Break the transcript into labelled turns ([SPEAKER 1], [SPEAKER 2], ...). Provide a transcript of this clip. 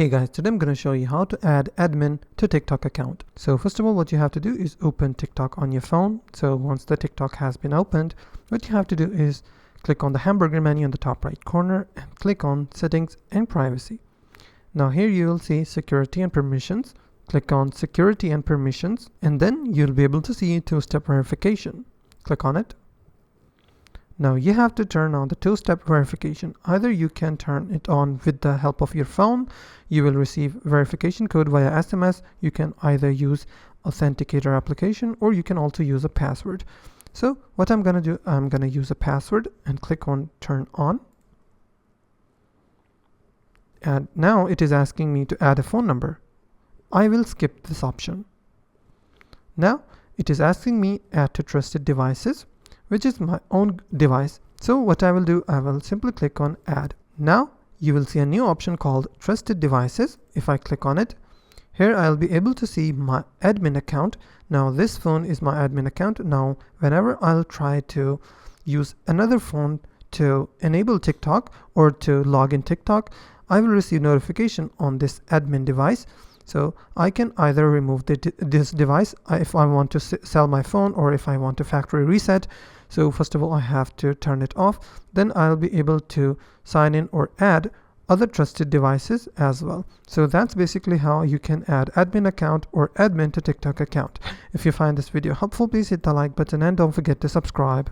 [SPEAKER 1] Hey guys, today I'm going to show you how to add admin to TikTok account. So first of all, what you have to do is open TikTok on your phone. So once the TikTok has been opened, what you have to do is click on the hamburger menu in the top right corner and click on settings and privacy. Now here you will see security and permissions. Click on security and permissions and then you'll be able to see two-step verification. Click on it. Now you have to turn on the two-step verification. Either you can turn it on with the help of your phone. You will receive verification code via SMS. You can either use Authenticator application or you can also use a password. So what I'm going to do, I'm going to use a password and click on turn on. And now it is asking me to add a phone number. I will skip this option. Now it is asking me add to trusted devices, which is my own device. So what I will do, I will simply click on add. Now you will see a new option called trusted devices. If I click on it, here I'll be able to see my admin account. Now this phone is my admin account. Now whenever I'll try to use another phone to enable TikTok or to log in TikTok, I will receive notification on this admin device. So I can either remove this device if I want to sell my phone or if I want to factory reset. So first of all, I have to turn it off. Then I'll be able to sign in or add other trusted devices as well. So that's basically how you can add admin account or admin to TikTok account. If you find this video helpful, please hit the like button and don't forget to subscribe.